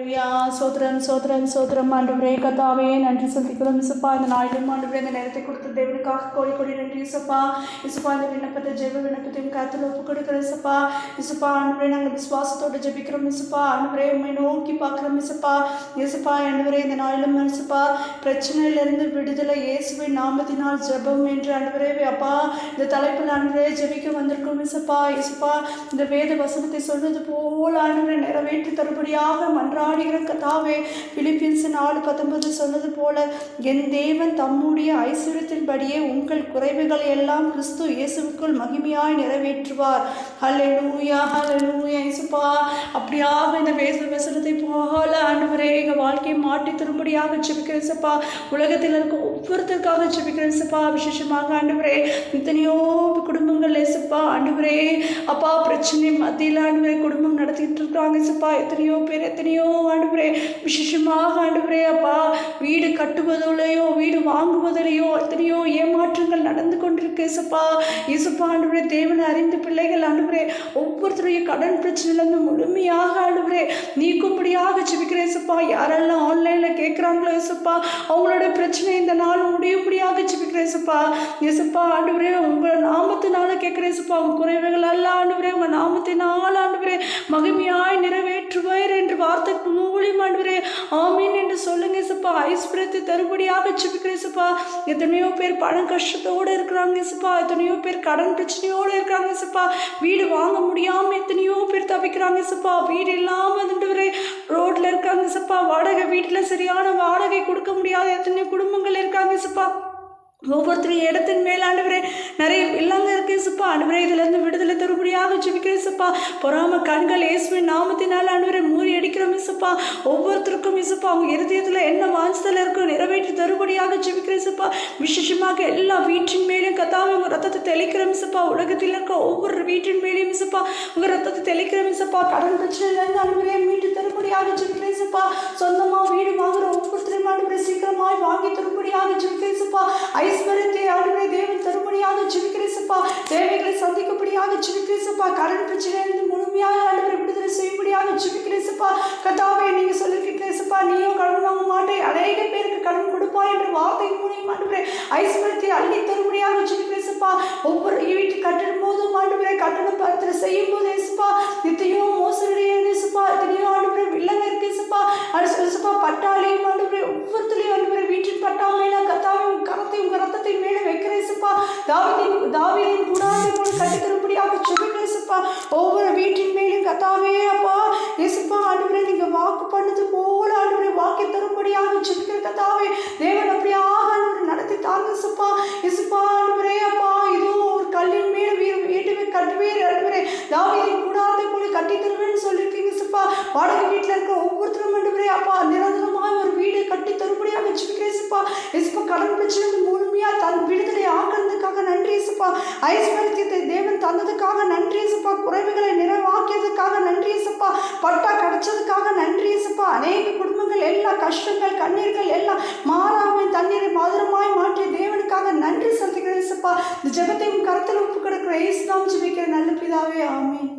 ஹல்லேலூயா. சோத்திரம் சோத்திரம் சோத்திரம் ஆண்டவரே கர்த்தாவே நன்றி செலுத்திக்கிறோம் இசப்பா. இந்த நாளிலும் ஆண்டவரே இந்த நேரத்தை கொடுத்து தேவனுக்காக கோடி கோடி நன்றி இசப்பா. இசப்பா இந்த விண்ணப்பத்தை ஜெப விண்ணப்பத்தையும் கருத்தில் ஒப்பு கொடுக்கிறோம் இசப்பா. இசப்பா ஆண்டவரே நாங்கள் விசுவாசத்தோடு ஜெபிக்கிறோம் இசப்பா. ஆண்டவரே உண்மை நோக்கி பார்க்குறோம் இசப்பா. இசப்பா ஆண்டவரே இந்த நாளிலும் இசப்பா பிரச்சனையிலிருந்து விடுதலை இயேசுவின் நாமத்தினால் ஜெபம் என்று ஆண்டவரே அப்பா இந்த தலைப்பில் ஆண்டவரே ஜெபிக்க வந்திருக்கோம் இசப்பா. இசப்பா இந்த வேத வசனத்தை சொல்வது போல் ஆண்டவரே நிறைவேற்றி தருபடியாக மன்றாடுகிற கர்த்தாவே. பிலிப்பியன்ஸ் 4:19 சொன்னது போல என் தேவன் தம்முடைய ஐஸ்வரியத்தின்படியே உங்கள் குறைவுகளை எல்லாம் கிறிஸ்து இயேசுவுக்குள் மகிமையாய் நிறைவேற்றுவார். ஹல்லேலூயா ஹல்லேலூயா இயேசுப்பா. அப்படியாக இந்த வேத வசனத்தை போல ஆண்டவரே எங்கள் வாழ்க்கையை மாற்றி தரும்படியாக ஜெபிக்கிறேன் இயேசுப்பா. உலகத்தில் இருக்க ஒவ்வொருத்தருக்காக ஜெபிக்கிறேன் இயேசுப்பா. விசேஷமாக ஆண்டவரே எத்தனையோ குடும்பங்கள் இயேசுப்பா ஆண்டவரே அப்பா பிரச்சனை மத்தியில் ஆண்டவரே குடும்பம் நடத்திட்டு இருக்காங்க இயேசுப்பா. எத்தனையோ ஆண்டவரே விசேஷமாக ஆண்டவரே அப்பா வீடு கட்டுவதிலேயோ வீடு வாங்குவதிலேயோ எத்தனையோ ஏமாற்றங்கள் நடந்து கொண்டிருக்கு இயேசுப்பா. இயேசுப்பா ஆண்டவரே தேவனை அறிந்த பிள்ளைகள் ஆண்டவரே ஒவ்வொருத்தருடைய கடன் பிரச்சனையிலிருந்து முழுமையாக ஆண்டவரே நீக்கும்படியாக ஜெபிக்கிறேன் இயேசுப்பா. யாரெல்லாம் ஆன்லைனில் கேட்குறாங்களோ இயேசுப்பா அவங்களோட பிரச்சனை இந்த நாள் முடியும்படியாக ஜெபிக்கிறேன் இயேசுப்பா. இயேசுப்பா ஆண்டவரே உங்கள் நாமத்தினால கேட்குறேன் இயேசுப்பா. உங்கள் குறைவுகள் அல்ல ஆண்டவரே உங்கள் நாமத்தினால் ஆண்டவரே மகிமையாய் நிறைவேற்றுவார் என்று வார்த்தை மூலியம் ஆண்டவரே ஆமீன் என்று சொல்லுங்க இயேசுப்பா. ஐஸ்வரியத்தை தருபடியாக ஜெபிக்கிறேன் இயேசுப்பா. எத்தனையோ பேர் பணம் கஷ்டத்தோடு இருக்கிறாங்க இயேசுப்பா. எத்தனையோ பேர் கடன் பிரச்சனையோடு இருக்கிறாங்க இயேசுப்பா. வீடு வாங்க முடியாமல் எத்தனையோ பேர் தவிக்கிறாங்க இயேசுப்பா. வீடு இல்லாமல் ஆண்டவரே ரோட்ல இருக்காங்க இயேசுப்பா. வாடகை வீட்டில் சரியான வாடகை கொடுக்க முடியாத எத்தனையோ குடும்பங்கள் இருக்காங்க இயேசுப்பா. ஒவ்வொருத்தரும் இடத்தின் மேல் ஆண்டவரே நிறைய இல்லங்க இருக்கு இயேசுப்பா. ஆண்டவரே இதிலிருந்து விடுதலை தருபடியாக ஜெபிக்கிறேன் இயேசுப்பா. பொறாம கண்கள் இயேசுவின் நாமத்தினால் ஆண்டவரே மூறி அடிக்கிறோம் இயேசுப்பா. ஒவ்வொருத்தருக்கும் இயேசுப்பா அவங்க இருதயத்தில் என்ன வாஞ்சத்தில் இருக்கும் நிறைவேற்றி தருபடியாக ஜெபிக்கிறேன் இயேசுப்பா. விசேஷமாக எல்லா வீட்டின் மேலேயும் கர்த்தாவே உங்கள் ரத்தத்தை தெளிக்கிறோம் இயேசுப்பா. உலகத்தில் இருக்க ஒவ்வொரு வீட்டின் மேலேயும் இயேசுப்பா உங்கள் ரத்தத்தை தெளிக்கிறோம் இயேசுப்பா. கடன் பிரச்சனையிலிருந்து ஆண்டவரே மீட்டு தருபடியாக ஜெபிக்கிறேன் இயேசுப்பா. சொந்தமாக வீடு வாங்குற ஒவ்வொருத்தரையும் ஆண்டவரே சீக்கிரமாய் வாங்கி தருபடியாக ஜெபிக்கிறேன் இயேசுப்பா. ஐஸ்வரியத்தை ஆண்டவரே தேவன் தரும்படியாக ஜெபிக்கிறேன் இயேசுப்பா. தேவைகளை சந்திக்கும்படியாக ஜெபிக்கிறேன் இயேசுப்பா. கடன் பிரச்சனையிலிருந்து முழுமையாக ஆண்டவரை விடுதலை செய்யும்படியாக ஜெபிக்கிறேன் இயேசுப்பா. கர்த்தாவே நீங்க சொல்லிருக்கீங்க இயேசுப்பா நீயும் கடன் வாங்க மாட்டேன் அநேக பேருக்கு கடன் கொடுப்பாய் என்ற வார்த்தை மூலியம் ஆண்டவரே ஐஸ்வரியத்தை அள்ளி தரும்படியாக ஜெபிக்கிறேன் இயேசுப்பா. ஒவ்வொரு வீட்டு கட்டடும் போதும் ஆண்டவரே கட்டணம் பத்திர செய்யும் போது இயேசுப்பா எத்தனையோ மோசடி இயேசுப்பா. எத்தனையோ ஆண்டவரே வில்லங்க இருக்கு இயேசுப்பா. இயேசுப்பா பட்டாளியும் ஆண்டவரே ஒவ்வொருத்தரையும் ஆண்டவரே வீட்டின் பட்டாமையில கர்த்தாவே கரத்தையும் ரத்தத்தை மேலே வைக்கிறேன் இயேசுப்பா. தாவீதின் கூடாரத்தை போல கட்டித்தரும்படியாக ஜெபிக்கிறேன் இயேசுப்பா. ஒவ்வொரு வீட்டின் மேலும் கர்த்தாவே அப்பா இயேசுப்பா ஆண்டவரே நீங்க வாக்கு பண்ணது போல ஆண்டவரே வாக்கை தரும்படியாக ஜெபிக்கிற கர்த்தாவே தேவன் அப்படியாக ஆண்டவரை நடத்தி தாங்க இயேசுப்பா. இயேசுப்பா ஆண்டவரே அப்பா இதோ ஒரு கல்லின் மேல் வீட்டுமே கட்டுவேர் ஆண்டவரே தாவீதின் கூடாரத்தை போல கட்டி தருவேன்னு சொல்லியிருக்கீங்க இயேசுப்பா. வாடகை வீட்டில் இருக்க ஒவ்வொருத்தரும் ஆண்டவரே அப்பா நிரந்தரமாக ஒரு வீடு கட்டி தரும்படியாக ஜெபிக்கிறேன் இயேசுப்பா. இயேசுப்பா கடன் பிரச்சனை முழுமையா தன் விடுதலை ஆக்கிறதுக்காக நன்றி இயேசுப்பா. ஐஸ்வரியத்தை தேவன் தந்ததுக்காக நன்றி இயேசுப்பா. குறைவுகளை நிறைவாக்கியதுக்காக நன்றி இயேசுப்பா. பட்டா கிடைச்சதுக்காக நன்றி இயேசுப்பா. அநேக குடும்பங்கள் எல்லா கஷ்டங்கள் கண்ணீர்கள் எல்லாம் மாறாமல் தண்ணீரை மதுரமாய் மாற்றிய தேவனுக்காக நன்றி செலுத்துகிறேன் இயேசுப்பா. இந்த ஜெபத்தையும் கருத்தில் ஒப்பு கொடுக்கிற இயேசு நாமத்தில் ஜெபிக்கிற நல்ல பிதாவே ஆமென்.